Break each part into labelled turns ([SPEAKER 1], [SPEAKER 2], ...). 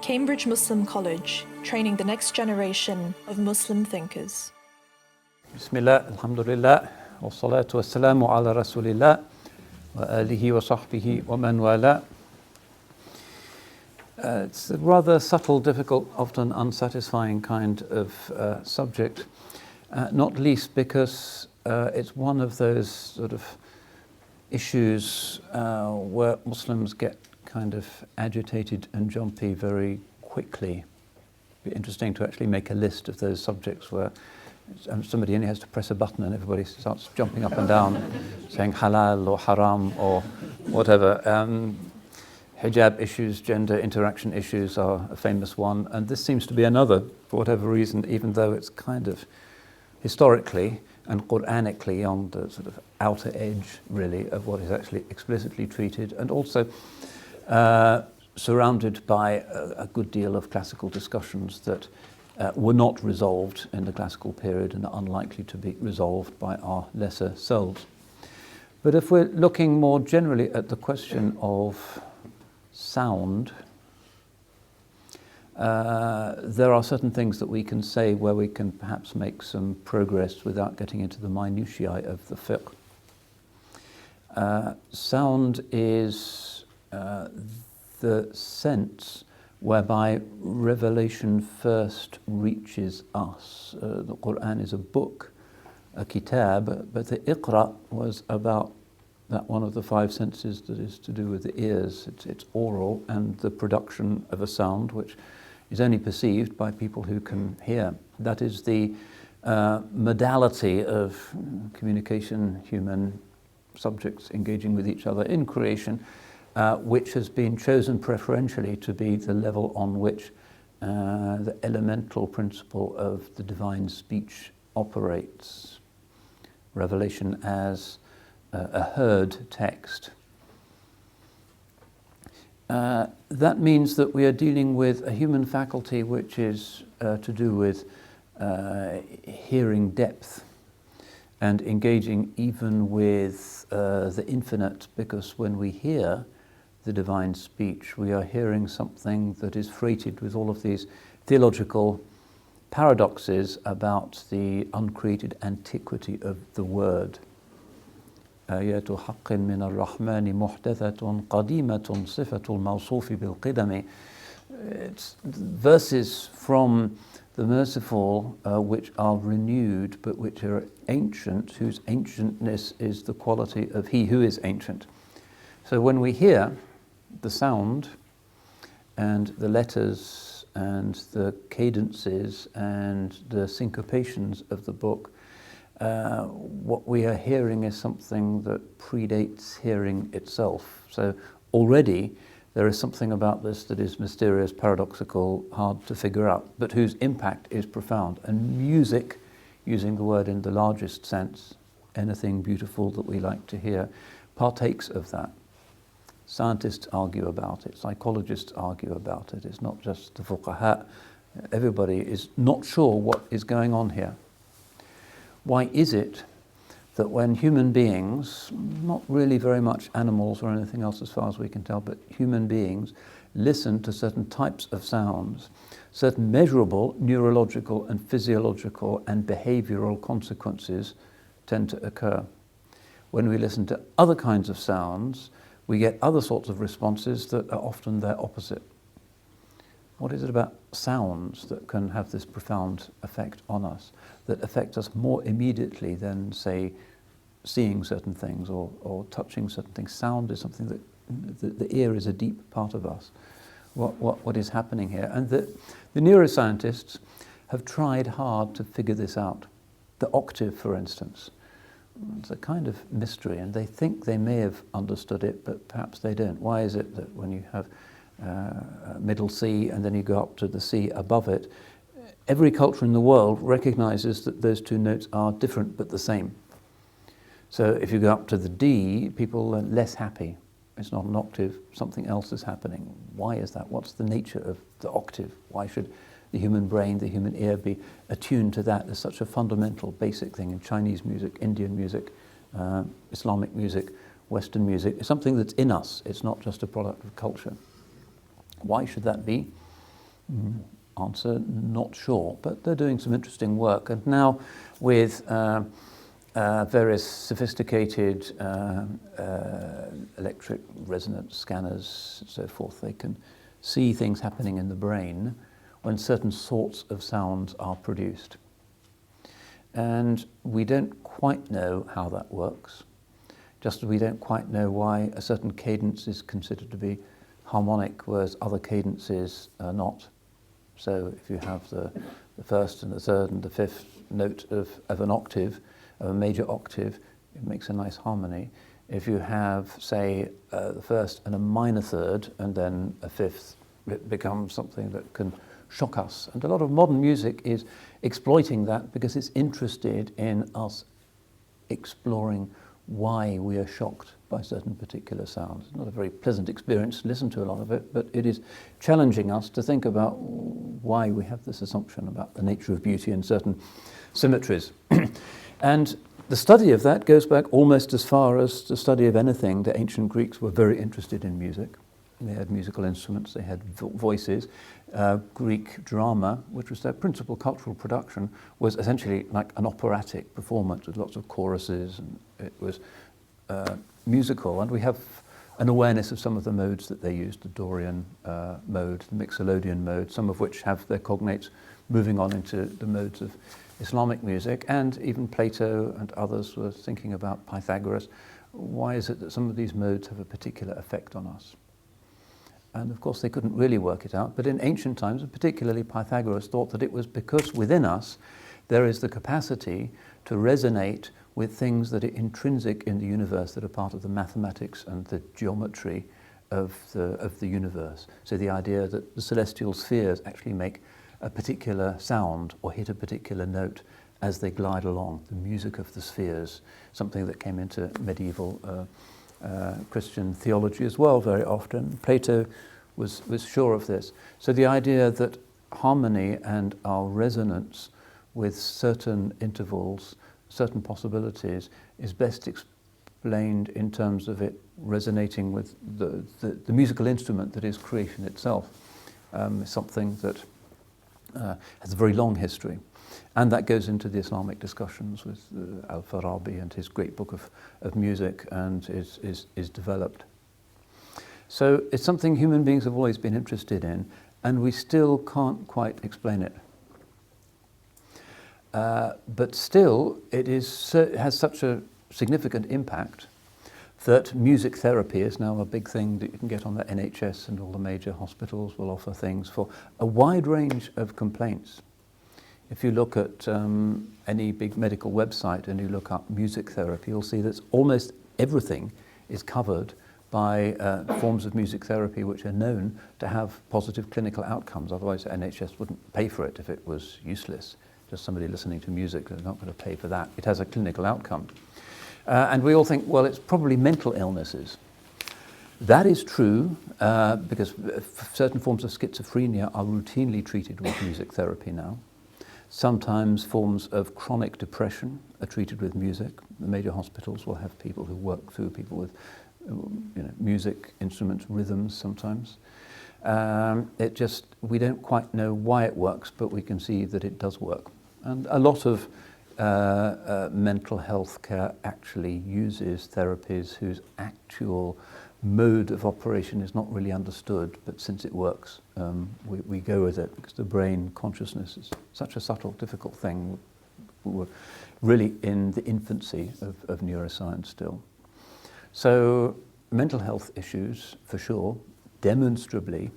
[SPEAKER 1] Cambridge Muslim College, training the next generation of Muslim thinkers.
[SPEAKER 2] Bismillah, alhamdulillah, wa salatu wa salamu ala rasulillah, wa alihi wa sahbihi wa man wala. It's a rather subtle, difficult, often unsatisfying kind of subject, not least because it's one of those sort of issues where Muslims get kind of agitated and jumpy very quickly. It'd be interesting to actually make a list of those subjects where somebody only has to press a button and everybody starts jumping up and down saying halal or haram or whatever. Hijab issues, gender interaction issues are a famous one, and this seems to be another for whatever reason, even though it's kind of historically and Quranically on the sort of outer edge really of what is actually explicitly treated, and also surrounded by a good deal of classical discussions that were not resolved in the classical period and are unlikely to be resolved by our lesser selves. But if we're looking more generally at the question of sound, there are certain things that we can say where we can perhaps make some progress without getting into the minutiae of the fiqh. Sound is the sense whereby revelation first reaches us. The Quran is a book, a kitab, but the Iqra was about that one of the five senses that is to do with the ears. It's oral and the production of a sound which is only perceived by people who can hear. That is the modality of communication, human subjects engaging with each other in creation, which has been chosen preferentially to be the level on which the elemental principle of the divine speech operates. Revelation as a heard text. That means that we are dealing with a human faculty which is to do with hearing depth and engaging even with the infinite, because when we hear the divine speech, we are hearing something that is freighted with all of these theological paradoxes about the uncreated antiquity of the word. آيات حق من الرحمن محدثة قديمة صفة الموصوف بالقدم. It's verses from the merciful which are renewed but which are ancient, whose ancientness is the quality of he who is ancient. So when we hear the sound and the letters and the cadences and the syncopations of the book, what we are hearing is something that predates hearing itself. So already there is something about this that is mysterious, paradoxical, hard to figure out, but whose impact is profound. And music, using the word in the largest sense, anything beautiful that we like to hear, partakes of that. Scientists argue about it, psychologists argue about it. It's not just the fuqaha. Everybody is not sure what is going on here. Why is it that when human beings, not really very much animals or anything else as far as we can tell, but human beings listen to certain types of sounds, certain measurable neurological and physiological and behavioral consequences tend to occur? When we listen to other kinds of sounds, we get other sorts of responses that are often their opposite. What is it about sounds that can have this profound effect on us, that affect us more immediately than, say, seeing certain things or touching certain things? Sound is something that the ear is a deep part of us. What is happening here? And the neuroscientists have tried hard to figure this out. The octave, for instance, it's a kind of mystery, and they think they may have understood it, but perhaps they don't. Why is it that when you have middle C and then you go up to the C above it, every culture in the world recognizes that those two notes are different but the same? So if you go up to the D, people are less happy. It's not an octave, something else is happening. Why is that? What's the nature of the octave? Why should the human brain, the human ear be attuned to that? There's such a fundamental, basic thing in Chinese music, Indian music, Islamic music, Western music. It's something that's in us. It's not just a product of culture. Why should that be? Answer, not sure, but they're doing some interesting work. And now with various sophisticated electric resonance scanners and so forth, they can see things happening in the brain when certain sorts of sounds are produced. And we don't quite know how that works, just as we don't quite know why a certain cadence is considered to be harmonic, whereas other cadences are not. So if you have the first and the third and the fifth note of an octave, of a major octave, it makes a nice harmony. If you have, say, the first and a minor third and then a fifth, it becomes something that can shock us. And a lot of modern music is exploiting that because it's interested in us exploring why we are shocked by certain particular sounds. It's not a very pleasant experience to listen to a lot of it, but it is challenging us to think about why we have this assumption about the nature of beauty and certain symmetries. And the study of that goes back almost as far as the study of anything. The ancient Greeks were very interested in music. They had musical instruments, they had voices. Greek drama, which was their principal cultural production, was essentially like an operatic performance with lots of choruses, and it was musical. And we have an awareness of some of the modes that they used, the Dorian mode, the Mixolydian mode, some of which have their cognates moving on into the modes of Islamic music. And even Plato and others were thinking about Pythagoras. Why is it that some of these modes have a particular effect on us? And of course they couldn't really work it out, but in ancient times, and particularly Pythagoras, thought that it was because within us there is the capacity to resonate with things that are intrinsic in the universe, that are part of the mathematics and the geometry of the universe. So the idea that the celestial spheres actually make a particular sound or hit a particular note as they glide along, the music of the spheres, something that came into medieval Christian theology as well very often. Plato was sure of this. So the idea that harmony and our resonance with certain intervals, certain possibilities, is best explained in terms of it resonating with the musical instrument that is creation itself, something that has a very long history. And that goes into the Islamic discussions with Al-Farabi and his great book of music, and is developed. So it's something human beings have always been interested in, and we still can't quite explain it. But still, it has such a significant impact that music therapy is now a big thing that you can get on the NHS, and all the major hospitals will offer things for a wide range of complaints. If you look at any big medical website and you look up music therapy, you'll see that almost everything is covered by forms of music therapy which are known to have positive clinical outcomes. Otherwise, the NHS wouldn't pay for it if it was useless. Just somebody listening to music, they're not going to pay for that. It has a clinical outcome. And we all think, well, it's probably mental illnesses. That is true because certain forms of schizophrenia are routinely treated with music therapy now. Sometimes forms of chronic depression are treated with music. The major hospitals will have people who work through people with music, instruments, rhythms sometimes. We don't quite know why it works, but we can see that it does work. And a lot of mental health care actually uses therapies whose actual mode of operation is not really understood, but since it works, we go with it, because the brain consciousness is such a subtle, difficult thing. We're really in the infancy of neuroscience still. So mental health issues, for sure, demonstrably,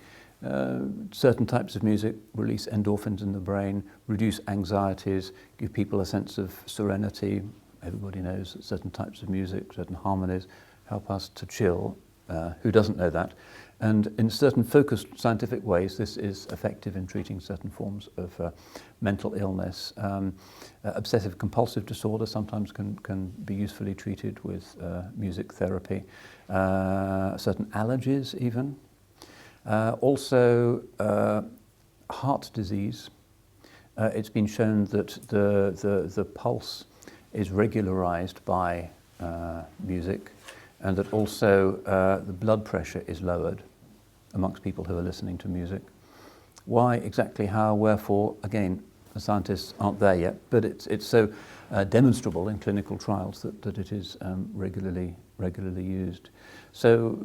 [SPEAKER 2] certain types of music release endorphins in the brain, reduce anxieties, give people a sense of serenity. Everybody knows that certain types of music, certain harmonies, help us to chill. Who doesn't know that? And in certain focused scientific ways, this is effective in treating certain forms of mental illness. Obsessive compulsive disorder sometimes can be usefully treated with music therapy. Certain allergies even. Also heart disease. It's been shown that the pulse is regularized by music, and that also the blood pressure is lowered amongst people who are listening to music. Why, exactly how, wherefore, again, the scientists aren't there yet, but it's so demonstrable in clinical trials that it is regularly used. So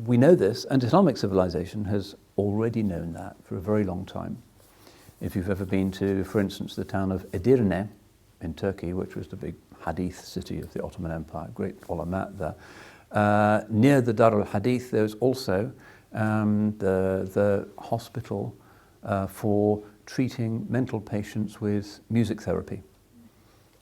[SPEAKER 2] we know this, and Islamic civilization has already known that for a very long time. If you've ever been to, for instance, the town of Edirne in Turkey, which was the big hadith city of the Ottoman Empire, great ulama there, near the Dar al-Hadith there's also the hospital for treating mental patients with music therapy.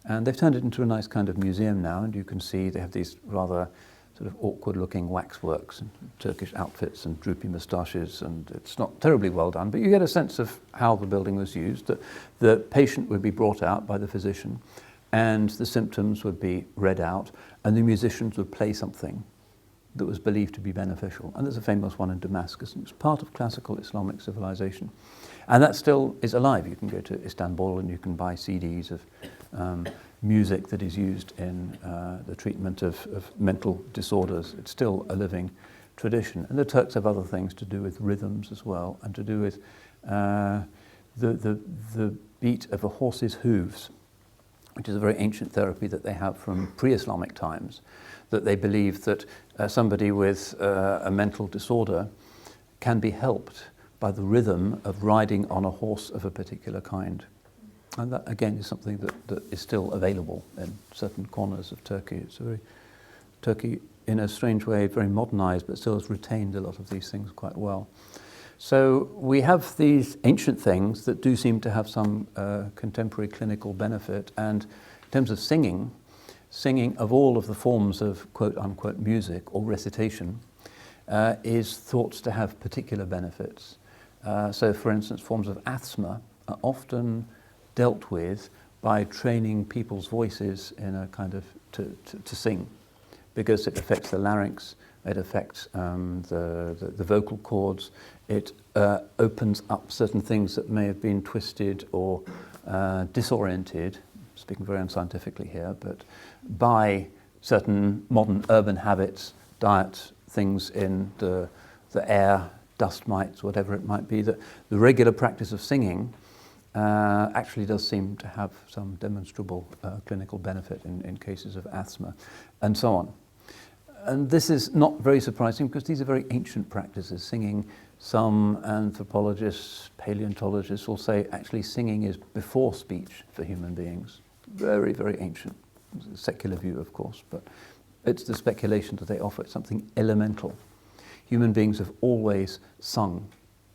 [SPEAKER 2] And they've turned it into a nice kind of museum now, and you can see they have these rather sort of awkward-looking waxworks and Turkish outfits and droopy moustaches, and it's not terribly well done, but you get a sense of how the building was used. The patient would be brought out by the physician, and the symptoms would be read out, and the musicians would play something that was believed to be beneficial. And there's a famous one in Damascus, and it's part of classical Islamic civilization. And that still is alive. You can go to Istanbul and you can buy CDs of music that is used in the treatment of mental disorders. It's still a living tradition. And the Turks have other things to do with rhythms as well, and to do with the beat of a horse's hooves, which is a very ancient therapy that they have from pre-Islamic times, that they believe that somebody with a mental disorder can be helped by the rhythm of riding on a horse of a particular kind. And that, again, is something that is still available in certain corners of Turkey. It's Turkey, in a strange way, very modernized, but still has retained a lot of these things quite well. So we have these ancient things that do seem to have some contemporary clinical benefit. And in terms of singing of all of the forms of quote-unquote music or recitation is thought to have particular benefits. So, for instance, forms of asthma are often dealt with by training people's voices in a kind of to sing, because it affects the larynx, it affects the vocal cords, it opens up certain things that may have been twisted or disoriented, speaking very unscientifically here, but by certain modern urban habits, diet, things in the air, dust mites, whatever it might be, that the regular practice of singing actually does seem to have some demonstrable clinical benefit in cases of asthma, and so on. And this is not very surprising because these are very ancient practices. Singing, some anthropologists, paleontologists will say actually singing is before speech for human beings. Very, very ancient. It's a secular view, of course, but it's the speculation that they offer. It's something elemental. Human beings have always sung.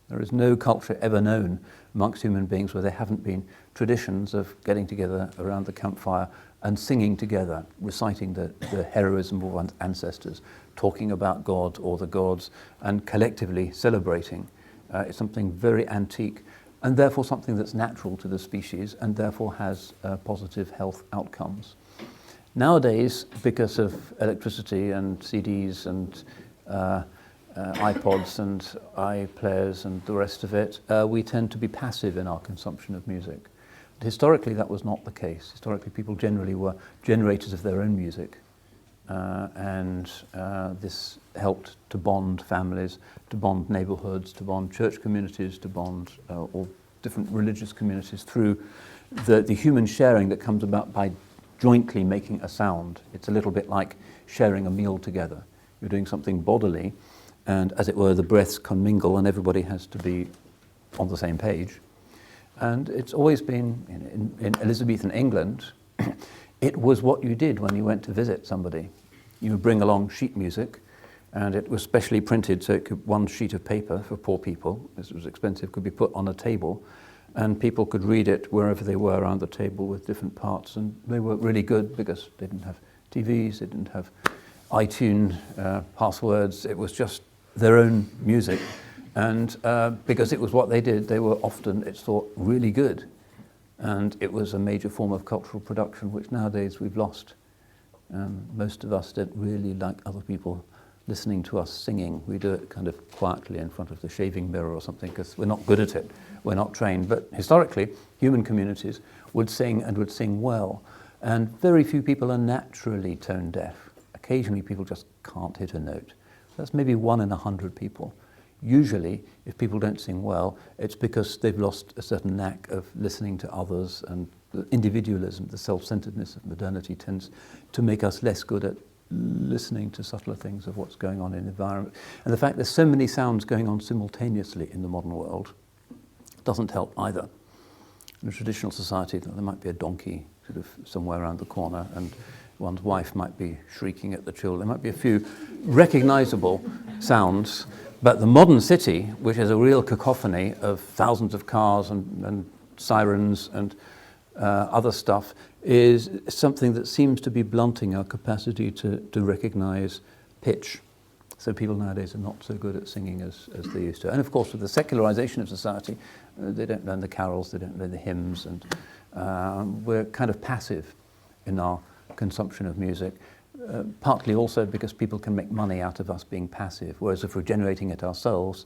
[SPEAKER 2] There is no culture ever known amongst human beings where there haven't been traditions of getting together around the campfire and singing together, reciting the heroism of one's ancestors, talking about God or the gods, and collectively celebrating. It's something very antique, and therefore something that's natural to the species, and therefore has positive health outcomes. Nowadays, because of electricity and CDs and iPods and iPlayers and the rest of it, we tend to be passive in our consumption of music. But historically, that was not the case. Historically, people generally were generators of their own music, and this helped to bond families, to bond neighborhoods, to bond church communities, to bond all different religious communities through the human sharing that comes about by jointly making a sound. It's a little bit like sharing a meal together. You're doing something bodily, and as it were, the breaths commingle and everybody has to be on the same page. And it's always been, in Elizabethan England, it was what you did when you went to visit somebody. You would bring along sheet music, and it was specially printed so one sheet of paper for poor people, this was expensive, could be put on a table, and people could read it wherever they were around the table with different parts, and they were really good because they didn't have TVs, they didn't have iTunes passwords, it was just their own music. And because it was what they did, they were often, it's thought, really good. And it was a major form of cultural production, which nowadays we've lost. Most of us don't really like other people listening to us singing. We do it kind of quietly in front of the shaving mirror or something because we're not good at it. We're not trained. But historically, human communities would sing and would sing well. And very few people are naturally tone deaf. Occasionally, people just can't hit a note. That's maybe 1 in 100 people. usually, if people don't sing well, it's because they've lost a certain knack of listening to others, and the individualism, the self-centeredness of modernity tends to make us less good at listening to subtler things of what's going on in the environment. And the fact there's so many sounds going on simultaneously in the modern world doesn't help either. In a traditional society, there might be a donkey sort of somewhere around the corner, and one's wife might be shrieking at the children. There might be a few recognizable sounds, but the modern city, which is a real cacophony of thousands of cars and sirens and other stuff, is something that seems to be blunting our capacity to recognize pitch. So people nowadays are not so good at singing as they used to. And of course, with the secularization of society, they don't learn the carols, they don't learn the hymns, and we're kind of passive in our consumption of music, partly also because people can make money out of us being passive, whereas if we're generating it ourselves,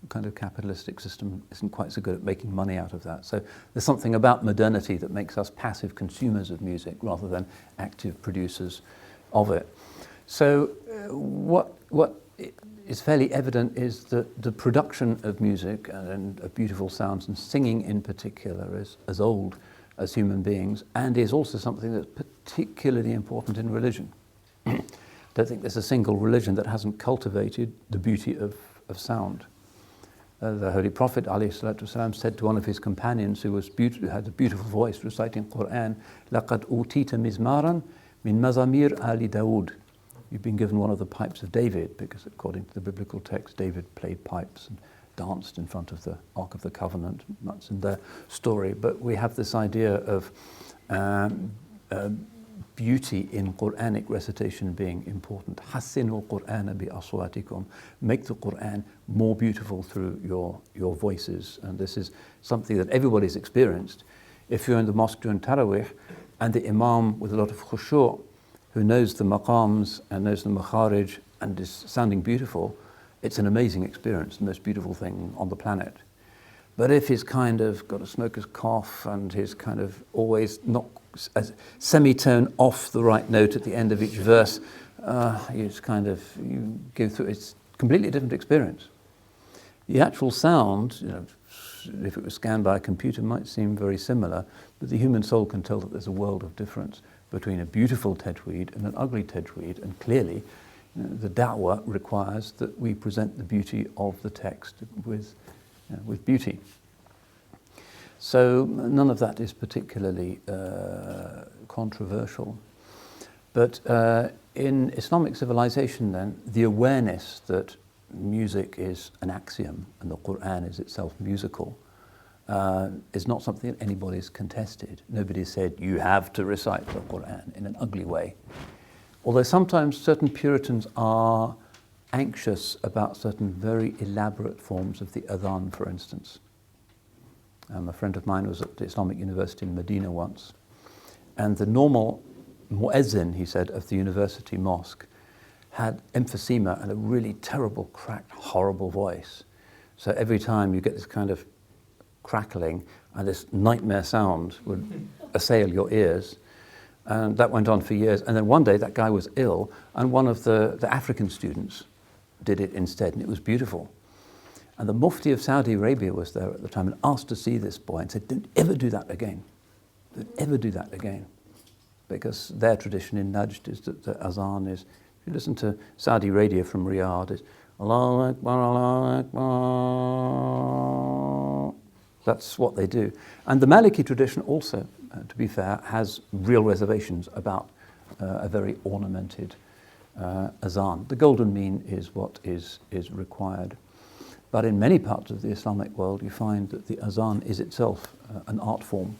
[SPEAKER 2] the kind of capitalistic system isn't quite so good at making money out of that. So there's something about modernity that makes us passive consumers of music rather than active producers of it. So what is fairly evident is that the production of music and of beautiful sounds, and singing in particular, is as old as human beings, and is also something that's particularly important in religion. I don't think there's a single religion that hasn't cultivated the beauty of sound. The Holy Prophet ﷺ said to one of his companions who had a beautiful voice reciting Quran, لَقَدْ أُوتِيتَ مِزْمَارًا مِنْ مَزَامِيرِ آلِ دَاوُدَ. You've been given one of the pipes of David, because according to the biblical text, David played pipes and danced in front of the Ark of the Covenant. That's in their story. But we have this idea of beauty in Quranic recitation being important. حَسِّنُوا الْقُرْآنَ بِأَصْوَاتِكُمْ. Make the Qur'an more beautiful through your voices. And this is something that everybody's experienced. If you're in the mosque during Taraweeh, and the Imam with a lot of khushu', who knows the maqams and knows the makharij and is sounding beautiful, it's an amazing experience, the most beautiful thing on the planet. But if he's kind of got a smoker's cough and he's kind of always not a semitone off the right note at the end of each verse, you go through, it's a completely different experience. The actual sound, if it was scanned by a computer, might seem very similar, but the human soul can tell that there's a world of difference between a beautiful tajweed and an ugly tajweed, and clearly the da'wah requires that we present the beauty of the text with beauty. So none of that is particularly controversial. But in Islamic civilization then, the awareness that music is an axiom and the Qur'an is itself musical is not something that anybody's contested. Nobody said, you have to recite the Qur'an in an ugly way. Although sometimes certain Puritans are anxious about certain very elaborate forms of the adhan, for instance. A friend of mine was at the Islamic University in Medina once, and the normal muezzin, he said, of the university mosque had emphysema and a really terrible, cracked, horrible voice. So every time you get this kind of crackling and this nightmare sound would assail your ears. And that went on for years. And then one day that guy was ill, and one of the African students did it instead, and it was beautiful. And the Mufti of Saudi Arabia was there at the time and asked to see this boy and said, don't ever do that again. Don't ever do that again. Because their tradition in Najd is that the azan is, if you listen to Saudi radio from Riyadh, it's Allahu Akbar, Allahu Akbar. That's what they do. And the Maliki tradition also, to be fair, has real reservations about a very ornamented azan. The golden mean is what is required. But in many parts of the Islamic world, you find that the azan is itself an art form,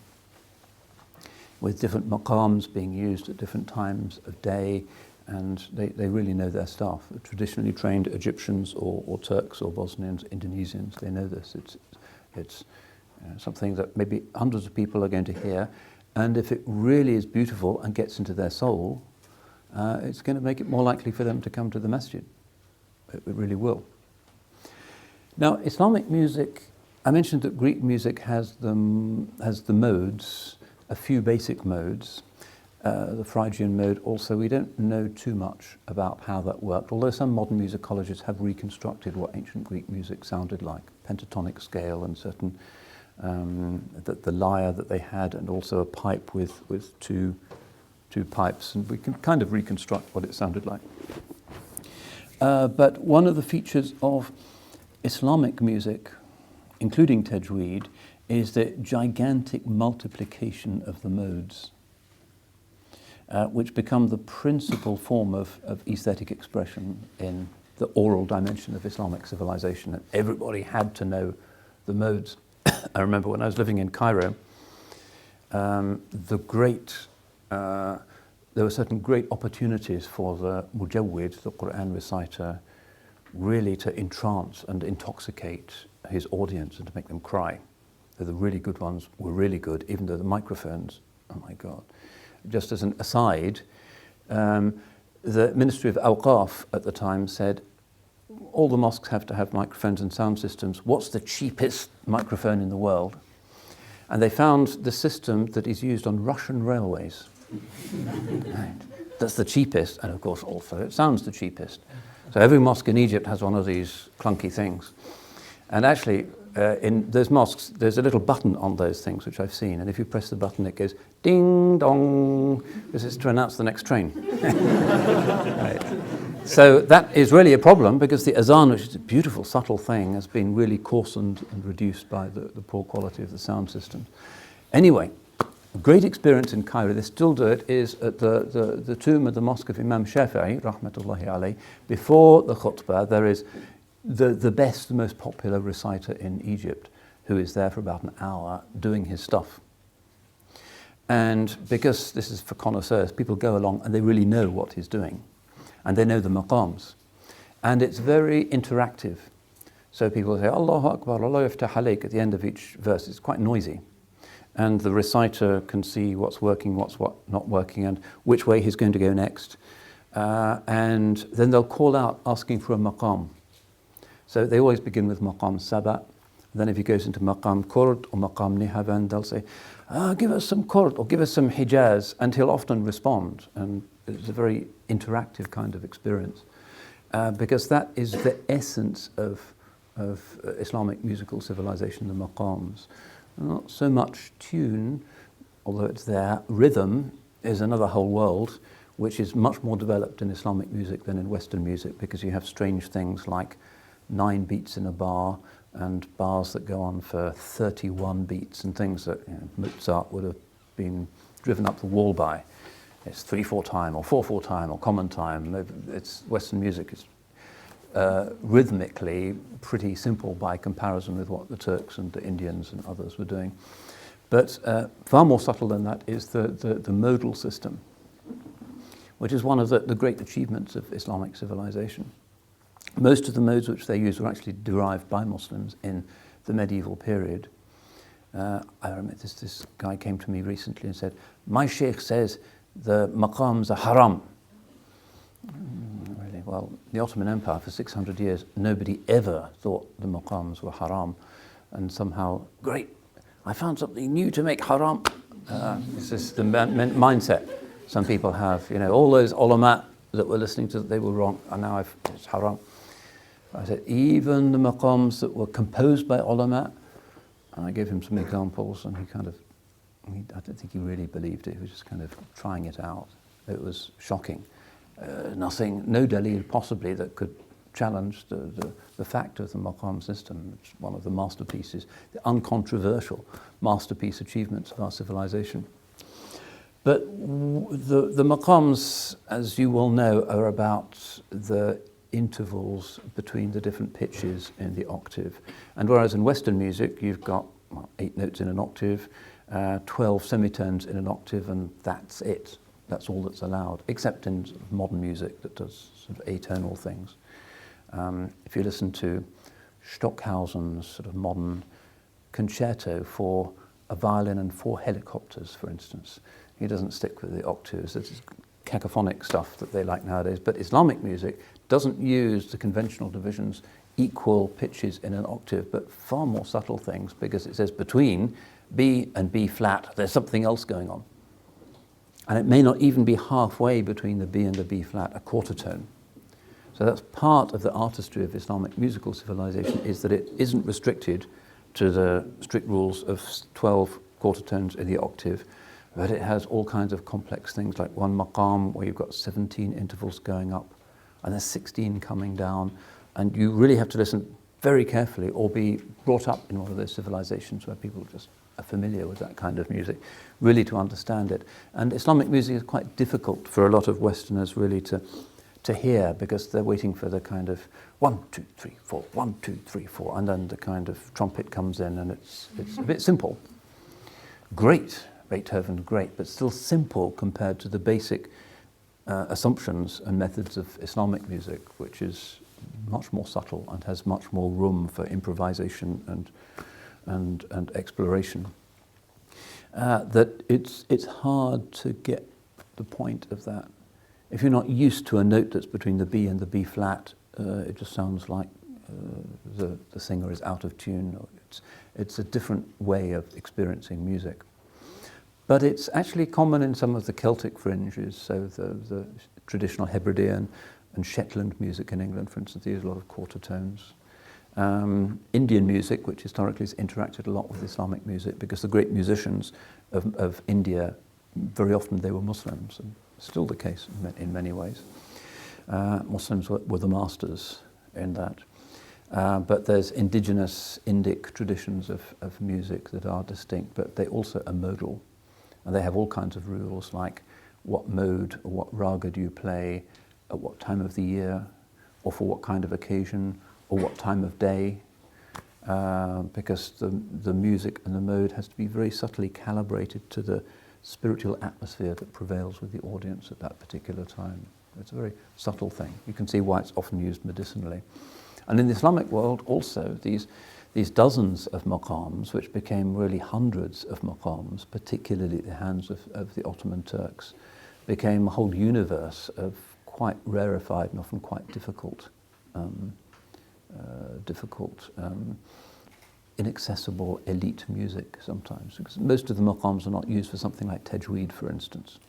[SPEAKER 2] with different maqams being used at different times of day, and they really know their stuff. The traditionally trained Egyptians or Turks or Bosnians, Indonesians, they know this. It's something that maybe hundreds of people are going to hear, and if it really is beautiful and gets into their soul, it's going to make it more likely for them to come to the masjid. It really will. Now, Islamic music, I mentioned that Greek music has the modes, a few basic modes, the Phrygian mode also. We don't know too much about how that worked, although some modern musicologists have reconstructed what ancient Greek music sounded like, pentatonic scale and certain, the lyre that they had, and also a pipe with two pipes, and we can kind of reconstruct what it sounded like. But one of the features of Islamic music, including tajweed, is the gigantic multiplication of the modes, which become the principal form of aesthetic expression in the oral dimension of Islamic civilization. And everybody had to know the modes. I remember when I was living in Cairo, there were certain great opportunities for the mujawwid, the Quran reciter, really to entrance and intoxicate his audience and to make them cry. So the really good ones were really good, even though the microphones, oh my God. Just as an aside, the Ministry of Awqaf at the time said, all the mosques have to have microphones and sound systems. What's the cheapest microphone in the world? And they found the system that is used on Russian railways. Right. That's the cheapest, and of course also it sounds the cheapest. So every mosque in Egypt has one of these clunky things. And actually, in those mosques, there's a little button on those things, which I've seen, and if you press the button, it goes ding dong, because it's to announce the next train. Right. So that is really a problem, because the azan, which is a beautiful, subtle thing, has been really coarsened and reduced by the poor quality of the sound system. Anyway, a great experience in Cairo, they still do it, is at the tomb of the mosque of Imam Shafi'i, rahmatullahi alayh. Before the khutbah, there is the best, the most popular reciter in Egypt, who is there for about an hour doing his stuff. And because this is for connoisseurs, people go along and they really know what he's doing. And they know the maqams. And it's very interactive. So people say, Allahu Akbar, Allah yaftah alayk at the end of each verse. It's quite noisy. And the reciter can see what's working, what's not working, and which way he's going to go next. And then they'll call out asking for a maqam. So they always begin with maqam sabat. Then if he goes into maqam kurd or maqam nihaban, they'll say, give us some kurd or give us some hijaz, and he'll often respond. And it's a very interactive kind of experience. Because that is the essence of Islamic musical civilization, the maqams. Not so much tune, although it's there. Rhythm is another whole world, which is much more developed in Islamic music than in Western music, because you have strange things like 9 beats in a bar and bars that go on for 31 beats, and things that Mozart would have been driven up the wall by. It's 3/4 time or 4/4 time or common time. It's Western music is rhythmically pretty simple by comparison with what the Turks and the Indians and others were doing. But far more subtle than that is the modal system, which is one of the great achievements of Islamic civilization. Most of the modes which they use were actually derived by Muslims in the medieval period. I remember this guy came to me recently and said, my sheikh says the maqams are haram. Really? Well, the Ottoman Empire for 600 years, nobody ever thought the maqams were haram. And somehow, great, I found something new to make haram. This is the mindset some people have. All those ulama that were listening to, they were wrong, and now it's haram. I said, even the maqams that were composed by ulama, and I gave him some examples, and I don't think he really believed it. He was just kind of trying it out. It was shocking. No dalil possibly that could challenge the fact of the maqam system. It's one of the masterpieces, the uncontroversial masterpiece achievements of our civilization. But the maqams, as you will know, are about the intervals between the different pitches in the octave. And whereas in Western music, you've got 8 notes in an octave, 12 semitones in an octave, and that's it. That's all that's allowed, except in sort of modern music that does sort of atonal things. If you listen to Stockhausen's sort of modern concerto for a violin and 4 helicopters, for instance, he doesn't stick with the octaves. This is cacophonic stuff that they like nowadays. But Islamic music doesn't use the conventional divisions, equal pitches in an octave, but far more subtle things, because it says between B and B flat, there's something else going on. And it may not even be halfway between the B and the B flat, a quarter tone. So that's part of the artistry of Islamic musical civilization, is that it isn't restricted to the strict rules of 12 quarter tones in the octave, but it has all kinds of complex things, like one maqam where you've got 17 intervals going up and there's 16 coming down, and you really have to listen very carefully or be brought up in one of those civilizations where people just are familiar with that kind of music, really to understand it. And Islamic music is quite difficult for a lot of Westerners really to hear, because they're waiting for the kind of 1, 2, 3, 4, 1, 2, 3, 4, and then the kind of trumpet comes in, and it's a bit simple. Great, Beethoven, great, but still simple compared to the basic assumptions and methods of Islamic music, which is much more subtle and has much more room for improvisation and exploration. That it's hard to get the point of that. If you're not used to a note that's between the B and the B flat, it just sounds like the singer is out of tune. Or it's a different way of experiencing music. But it's actually common in some of the Celtic fringes, so the traditional Hebridean and Shetland music in England, for instance, they use a lot of quarter tones. Indian music, which historically has interacted a lot with Islamic music, because the great musicians of India, very often they were Muslims, and still the case in many ways. Muslims were the masters in that. But there's indigenous Indic traditions of music that are distinct, but they also are modal. And they have all kinds of rules, like what mode or what raga do you play, at what time of the year, or for what kind of occasion, or what time of day, because the music and the mode has to be very subtly calibrated to the spiritual atmosphere that prevails with the audience at that particular time. It's a very subtle thing. You can see why it's often used medicinally. And in the Islamic world also, these dozens of maqams, which became really hundreds of maqams, particularly at the hands of the Ottoman Turks, became a whole universe of quite rarefied and often quite difficult, inaccessible elite music sometimes, because most of the maqams are not used for something like tajweed, for instance.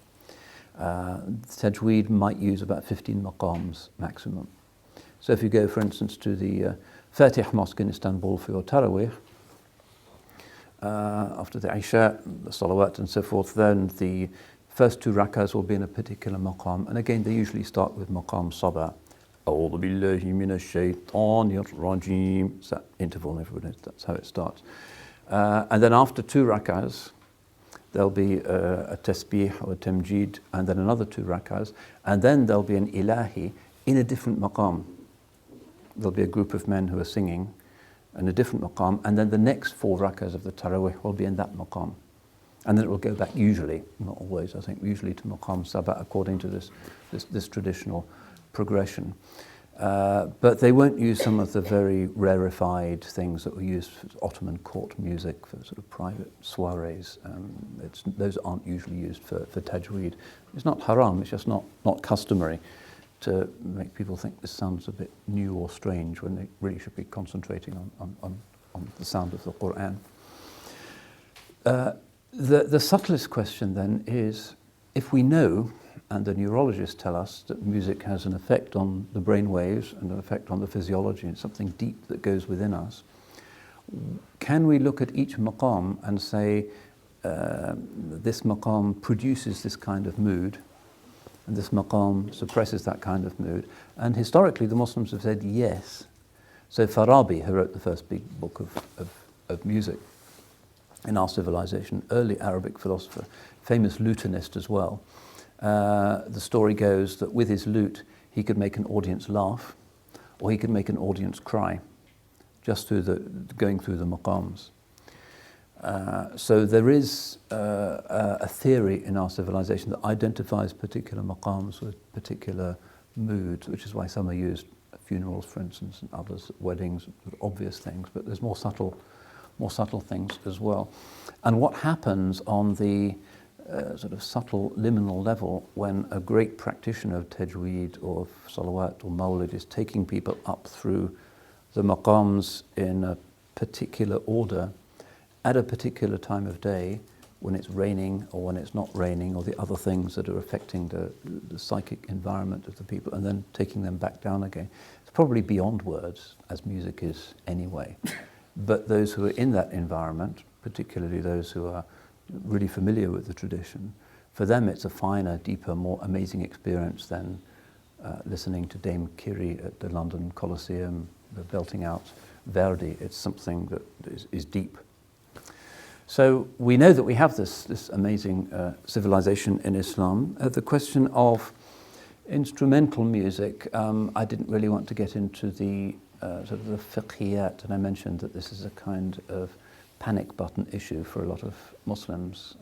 [SPEAKER 2] Tajweed might use about 15 maqams maximum. So if you go, for instance, to the Fatih Mosque in Istanbul for your Taraweeh, after the Isha, the Salawat and so forth, then the first 2 rakas will be in a particular maqam, and again they usually start with maqam Sabah. A'udhu billahi minash shaitanir rajim. It's that interval, everybody, that's how it starts. And then after 2 rakas, there'll be a tasbih or a tamjid, and then another 2 rakas, and then there'll be an ilahi in a different maqam. There'll be a group of men who are singing in a different maqam, and then the next 4 rakas of the Taraweeh will be in that maqam. And then it will go back usually, not always, I think, usually to maqam Sabah according to this traditional progression. But they won't use some of the very rarefied things that were used for Ottoman court music, for sort of private soirees. Those aren't usually used for tajweed. It's not haram, it's just not customary to make people think this sounds a bit new or strange when they really should be concentrating on the sound of the Qur'an. The subtlest question then is, if we know, and the neurologists tell us, that music has an effect on the brain waves and an effect on the physiology, and something deep that goes within us, can we look at each maqam and say, this maqam produces this kind of mood, and this maqam suppresses that kind of mood? And historically the Muslims have said yes. So Farabi, who wrote the first big book of music in our civilization, early Arabic philosopher, famous lutenist as well, the story goes that with his lute he could make an audience laugh, or he could make an audience cry, just through going through the maqams. So there is a theory in our civilization that identifies particular maqams with particular moods, which is why some are used at funerals, for instance, and others at weddings, obvious things, but there's more subtle things as well. And what happens on the sort of subtle liminal level when a great practitioner of tajweed or salawat or mawlid is taking people up through the maqams in a particular order at a particular time of day, when it's raining or when it's not raining, or the other things that are affecting the psychic environment of the people, and then taking them back down again. It's probably beyond words, as music is anyway. But those who are in that environment, particularly those who are really familiar with the tradition, for them it's a finer, deeper, more amazing experience than listening to Dame Kiri at the London Coliseum, belting out Verdi. It's something that is deep. So we know that we have this amazing civilization in Islam. The question of instrumental music, I didn't really want to get into the sort of the fiqhiyat, and I mentioned that this is a kind of panic button issue for a lot of Muslims.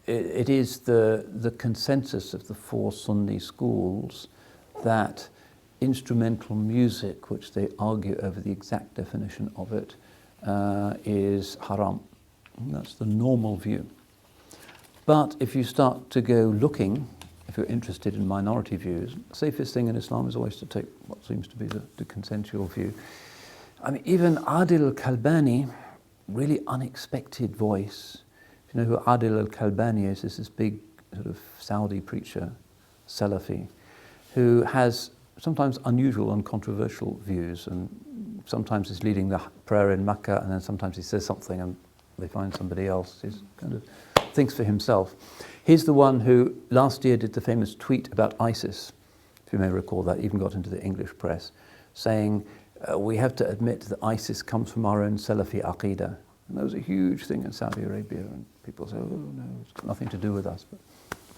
[SPEAKER 2] It is the consensus of the four Sunni schools that instrumental music, which they argue over the exact definition of it, is haram. And that's the normal view. But if you start to go looking, if you're interested in minority views, the safest thing in Islam is always to take what seems to be the consensual view. I mean, even Adil al-Kalbani, really unexpected voice. If you know who Adil al-Kalbani is this big sort of Saudi preacher, Salafi, who has sometimes unusual and controversial views, and sometimes he's leading the prayer in Mecca, and then sometimes he says something and they find somebody else. He's kind of thinks for himself. He's the one who last year did the famous tweet about ISIS, if you may recall that, even got into the English press, saying, we have to admit that ISIS comes from our own Salafi Aqidah. And that was a huge thing in Saudi Arabia, and people say, oh no, it's got nothing to do with us. But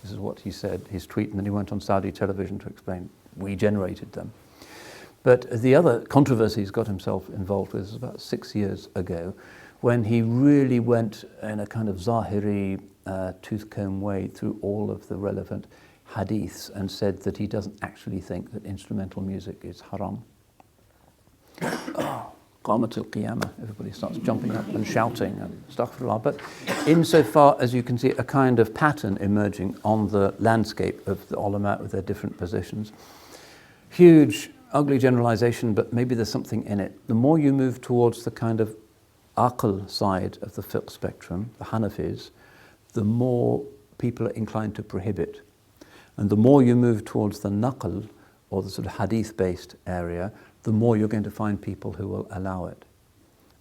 [SPEAKER 2] this is what he said, his tweet, and then he went on Saudi television to explain, we generated them. But the other controversy he's got himself involved with is about 6 years ago, when he really went in a kind of Zahiri, tooth-comb way through all of the relevant hadiths and said that he doesn't actually think that instrumental music is haram. Qamat al-Qiyamah, everybody starts jumping up and shouting and astaghfirullah. But insofar as you can see a kind of pattern emerging on the landscape of the ulama with their different positions, huge, ugly generalization, but maybe there's something in it. The more you move towards the kind of aql side of the fiqh spectrum, the Hanafis, the more people are inclined to prohibit. And the more you move towards the naql, or the sort of hadith-based area, the more you're going to find people who will allow it.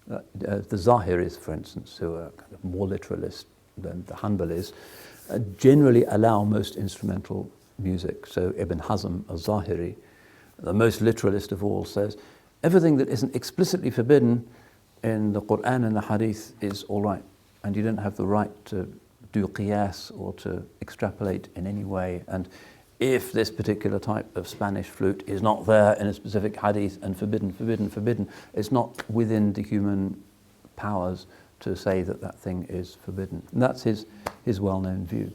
[SPEAKER 2] The Zahiris, for instance, who are kind of more literalist than the Hanbalis, generally allow most instrumental music. So Ibn Hazm, a Zahiri, the most literalist of all, says everything that isn't explicitly forbidden in the Quran and the Hadith is all right, and you don't have the right to do qiyas or to extrapolate in any way. And if this particular type of Spanish flute is not there in a specific hadith and forbidden, it's not within the human powers to say that that thing is forbidden. And that's his well-known view.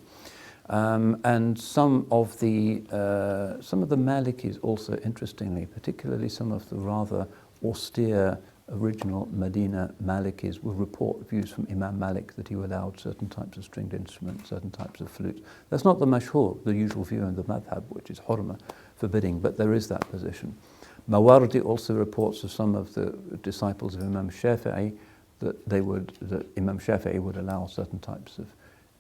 [SPEAKER 2] And some of the Malikis also, interestingly, particularly some of the rather austere original Medina Malikis, will report views from Imam Malik that he allowed certain types of stringed instruments, certain types of flutes. That's not the mashhur, the usual view in the madhab, which is hurma, forbidding, but there is that position. Mawardi also reports of some of the disciples of Imam Shafi'i that Imam Shafi'i would allow certain types of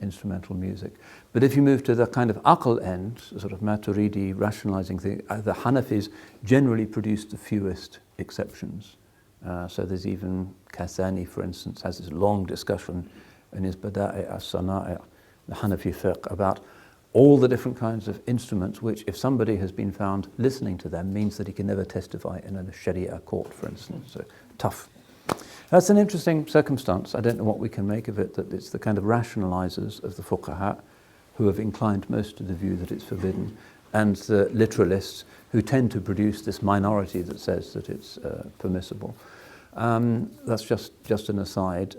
[SPEAKER 2] instrumental music. But if you move to the kind of aql end, sort of Maturidi rationalizing thing, the Hanafis generally produce the fewest exceptions. So there's even Kasani, for instance, has this long discussion in his Bada'i as-Sana'i', the Hanafi fiqh, about all the different kinds of instruments which, if somebody has been found listening to them, means that he can never testify in a Sharia court, for instance. So tough. That's an interesting circumstance. I don't know what we can make of it, that it's the kind of rationalizers of the fuqaha who have inclined most to the view that it's forbidden, and the literalists who tend to produce this minority that says that it's permissible. That's just an aside.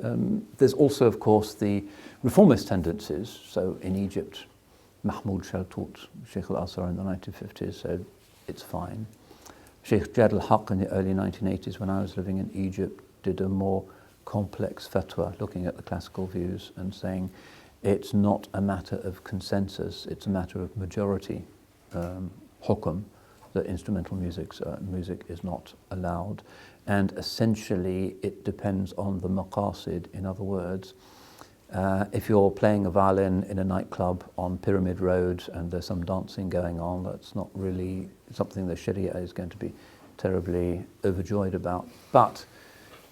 [SPEAKER 2] There's also, of course, the reformist tendencies. So in Egypt, Mahmoud Shaltut, Sheikh al-Azhar in the 1950s, said it's fine. Sheikh Abdal Haq in the early 1980s, when I was living in Egypt, did a more complex fatwa, looking at the classical views and saying it's not a matter of consensus, it's a matter of majority hukum, that instrumental music is not allowed. And essentially it depends on the maqasid. In other words, If you're playing a violin in a nightclub on Pyramid Road and there's some dancing going on, that's not really something the Sharia is going to be terribly overjoyed about. But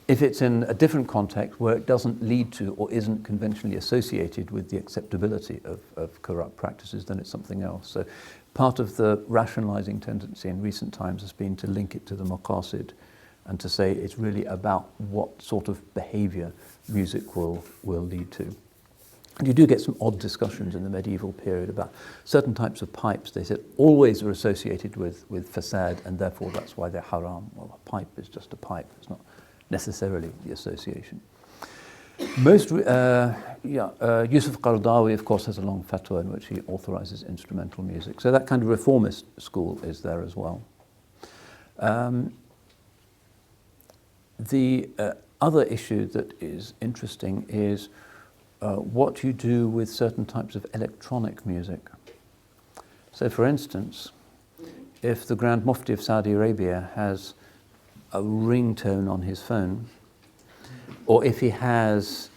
[SPEAKER 2] if it's in a different context where it doesn't lead to or isn't conventionally associated with the acceptability of corrupt practices, then it's something else. So part of the rationalizing tendency in recent times has been to link it to the maqasid and to say it's really about what sort of behavior music will lead to. And you do get some odd discussions in the medieval period about certain types of pipes. They said always are associated with fasad, and therefore that's why they're haram. Well, a pipe is just a pipe. It's not necessarily the association. Yusuf Qaradawi, of course, has a long fatwa in which he authorizes instrumental music. So that kind of reformist school is there as well. The other issue that is interesting is what you do with certain types of electronic music. So, for instance, if the Grand Mufti of Saudi Arabia has a ringtone on his phone, or if he has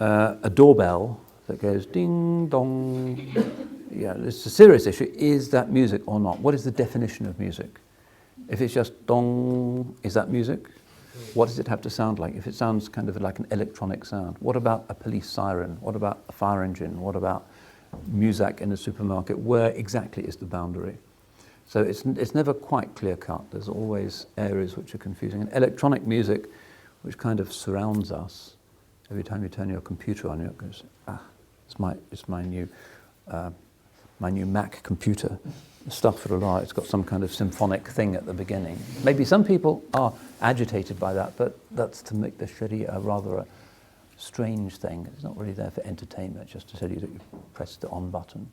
[SPEAKER 2] a doorbell that goes ding dong, yeah, it's a serious issue. Is that music or not? What is the definition of music? If it's just dong, is that music? What does it have to sound like? If it sounds kind of like an electronic sound, what about a police siren? What about a fire engine? What about music in a supermarket? Where exactly is the boundary? So it's never quite clear cut. There's always areas which are confusing. And electronic music, which kind of surrounds us, every time you turn your computer on, it goes, it's my new Mac computer. Astaghfirullah, it's got some kind of symphonic thing at the beginning. Maybe some people are agitated by that, but that's to make the Sharia rather a strange thing. It's not really there for entertainment, just to tell you that you press the on button.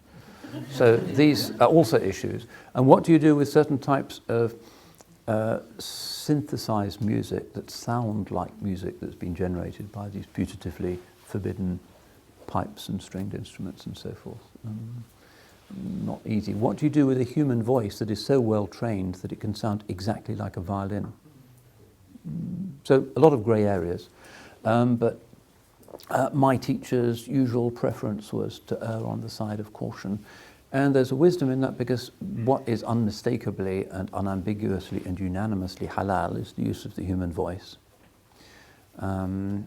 [SPEAKER 2] So these are also issues. And what do you do with certain types of synthesized music that sound like music that's been generated by these putatively forbidden pipes and stringed instruments and so forth? Not easy. What do you do with a human voice that is so well trained that it can sound exactly like a violin? So a lot of grey areas. But my teacher's usual preference was to err on the side of caution. And there's a wisdom in that, because what is unmistakably and unambiguously and unanimously halal is the use of the human voice. The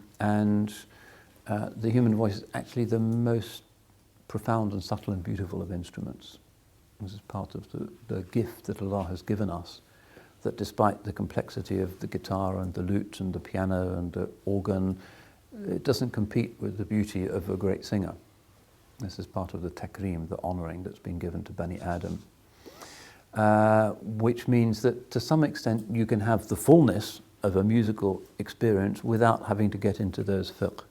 [SPEAKER 2] human voice is actually the most profound and subtle and beautiful of instruments. This is part of the gift that Allah has given us, that despite the complexity of the guitar and the lute and the piano and the organ, it doesn't compete with the beauty of a great singer. This is part of the takreem, the honouring that's been given to Bani Adam. Which means that to some extent you can have the fullness of a musical experience without having to get into those fiqh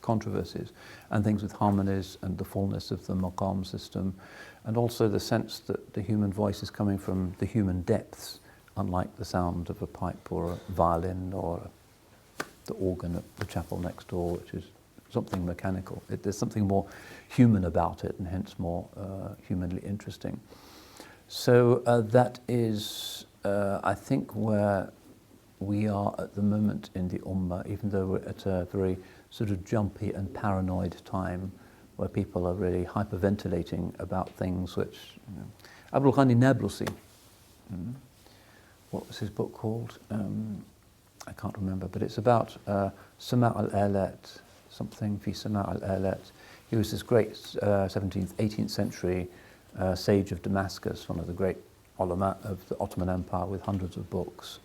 [SPEAKER 2] controversies and things with harmonies and the fullness of the maqam system, and also the sense that the human voice is coming from the human depths, unlike the sound of a pipe or a violin or the organ at the chapel next door, which is something mechanical. There's something more human about it, and hence more humanly interesting. So that is, I think, where we are at the moment in the Ummah, even though we're at a very sort of jumpy and paranoid time where people are really hyperventilating about things which, Abdul Ghani Nablusi, what was his book called? I can't remember, but it's about Sama' al-Alat, something fi Sama' al-Alat. He was this great 17th, 18th century sage of Damascus, one of the great ulama of the Ottoman Empire with hundreds of books.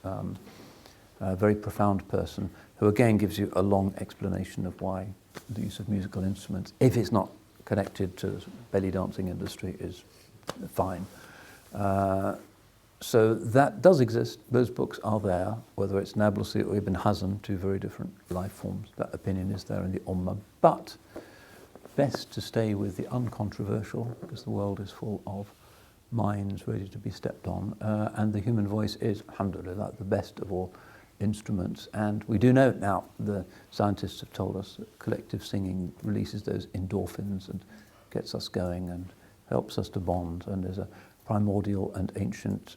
[SPEAKER 2] A very profound person who again gives you a long explanation of why the use of musical instruments, if it's not connected to the belly dancing industry, is fine. So that does exist. Those books are there, whether it's Nablusi or Ibn Hazm, two very different life forms. That opinion is there in the Ummah. But best to stay with the uncontroversial, because the world is full of minds ready to be stepped on. And the human voice is, alhamdulillah, the best of all instruments. And we do know now, the scientists have told us, that collective singing releases those endorphins and gets us going and helps us to bond. And there's a primordial and ancient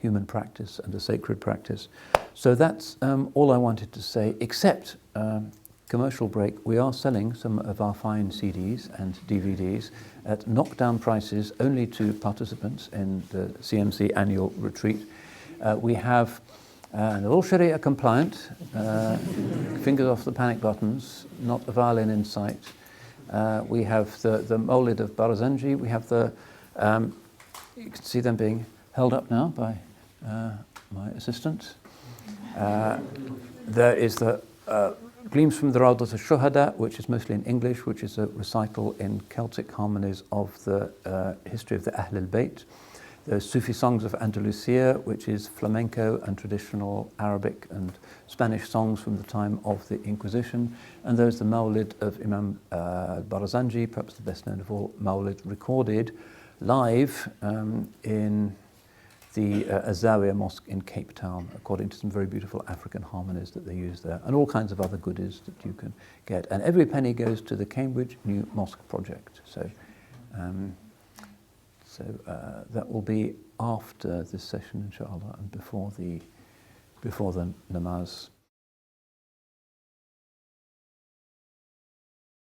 [SPEAKER 2] human practice and a sacred practice. So that's all I wanted to say, except commercial break, we are selling some of our fine CDs and DVDs at knockdown prices only to participants in the CMC annual retreat. We have, and they're all Sharia compliant, fingers off the panic buttons, not a violin in sight. We have the Mawlid of Barzanji. We have the, you can see them being held up now by my assistant. There is the Gleams from the Rawdat al-Shuhada, which is mostly in English, which is a recital in Celtic harmonies of the history of the Ahl al-Bayt. There's Sufi Songs of Andalusia, which is flamenco and traditional Arabic and Spanish songs from the time of the Inquisition. And there's the Mawlid of Imam Barzanji, perhaps the best known of all Mawlid, recorded live in the Azawiyah Mosque in Cape Town, according to some very beautiful African harmonies that they use there, and all kinds of other goodies that you can get. And every penny goes to the Cambridge New Mosque Project. So that will be after this session, inshallah, and before the namaz.